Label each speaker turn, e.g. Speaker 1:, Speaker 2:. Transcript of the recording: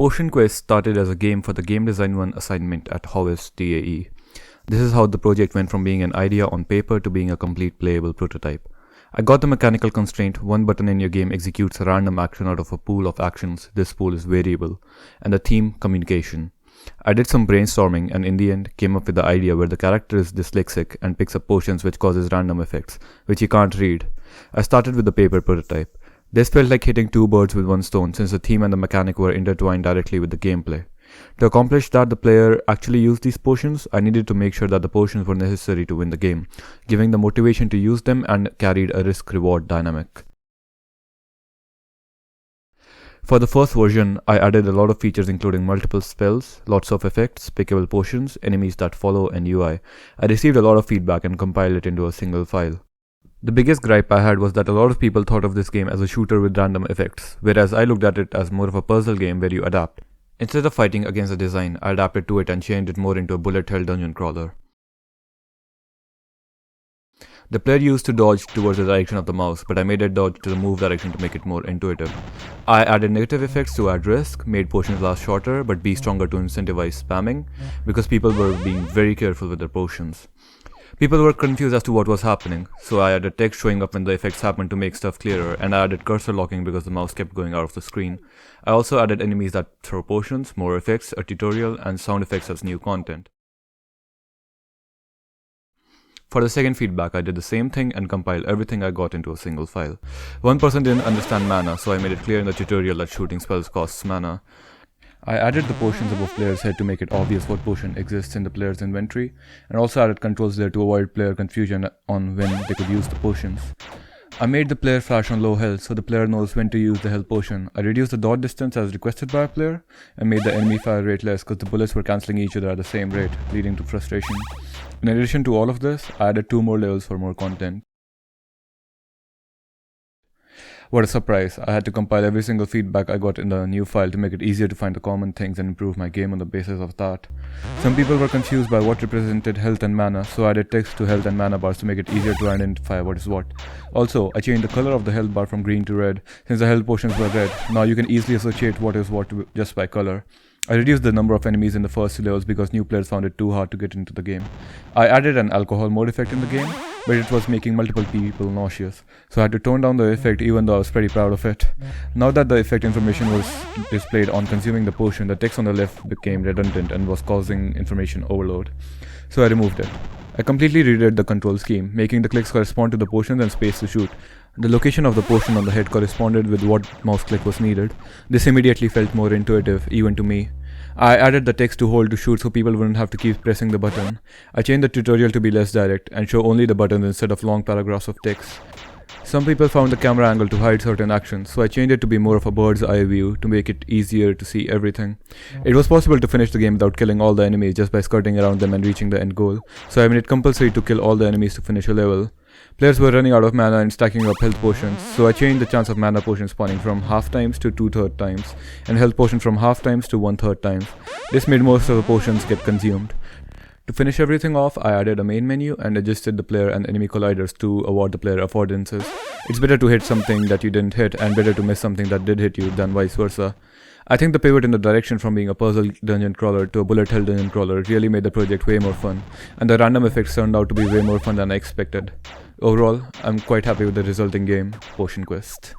Speaker 1: Potion Quest started as a game for the Game Design 1 assignment at Howest DAE. This is how the project went from being an idea on paper to being a complete playable prototype. I got the mechanical constraint: one button in your game executes a random action out of a pool of actions. This pool is variable. And the theme: communication. I did some brainstorming and in the end came up with the idea where the character is dyslexic and picks up potions which causes random effects, which he can't read. I started with the paper prototype. This felt like hitting two birds with one stone since the theme and the mechanic were intertwined directly with the gameplay. To accomplish that the player actually used these potions, I needed to make sure that the potions were necessary to win the game, giving the motivation to use them and carried a risk-reward dynamic. For the first version, I added a lot of features including multiple spells, lots of effects, pickable potions, enemies that follow, and UI. I received a lot of feedback and compiled it into a single file. The biggest gripe I had was that a lot of people thought of this game as a shooter with random effects, whereas I looked at it as more of a puzzle game where you adapt. Instead of fighting against the design, I adapted to it and changed it more into a bullet hell dungeon crawler. The player used to dodge towards the direction of the mouse, but I made it dodge to the move direction to make it more intuitive. I added negative effects to add risk, made potions last shorter but be stronger to incentivize spamming, because people were being very careful with their potions. People were confused as to what was happening, so I added text showing up when the effects happened to make stuff clearer, and I added cursor locking because the mouse kept going out of the screen. I also added enemies that throw potions, more effects, a tutorial, and sound effects as new content. For the second feedback, I did the same thing and compiled everything I got into a single file. One person didn't understand mana, so I made it clear in the tutorial that shooting spells costs mana. I added the potions above player's head to make it obvious what potion exists in the player's inventory, and also added controls there to avoid player confusion on when they could use the potions. I made the player flash on low health so the player knows when to use the health potion. I reduced the dodge distance as requested by a player, and made the enemy fire rate less because the bullets were cancelling each other at the same rate, leading to frustration. In addition to all of this, I added 2 more levels for more content. What a surprise, I had to compile every single feedback I got in the new file to make it easier to find the common things and improve my game on the basis of that. Some people were confused by what represented health and mana, so I added text to health and mana bars to make it easier to identify what is what. Also, I changed the color of the health bar from green to red. Since the health potions were red, now you can easily associate what is what just by color. I reduced the number of enemies in the first 2 levels because new players found it too hard to get into the game. I added an alcohol mode effect in the game, but it was making multiple people nauseous, so I had to tone down the effect even though I was pretty proud of it. Now that the effect information was displayed on consuming the potion, the text on the left became redundant and was causing information overload, so I removed it. I completely redid the control scheme, making the clicks correspond to the potions and space to shoot. The location of the potion on the head corresponded with what mouse click was needed. This immediately felt more intuitive, even to me. I added the text to hold to shoot so people wouldn't have to keep pressing the button. I changed the tutorial to be less direct and show only the buttons instead of long paragraphs of text. Some people found the camera angle to hide certain actions, so I changed it to be more of a bird's eye view to make it easier to see everything. It was possible to finish the game without killing all the enemies just by skirting around them and reaching the end goal, so I made it compulsory to kill all the enemies to finish a level. Players were running out of mana and stacking up health potions, so I changed the chance of mana potions spawning from half times to 2/3 times, and health potions from half times to 1/3 times. This made most of the potions get consumed. To finish everything off, I added a main menu and adjusted the player and enemy colliders to award the player affordances. It's better to hit something that you didn't hit and better to miss something that did hit you than vice versa. I think the pivot in the direction from being a puzzle dungeon crawler to a bullet hell dungeon crawler really made the project way more fun, and the random effects turned out to be way more fun than I expected. Overall, I'm quite happy with the resulting game, Potion Quest.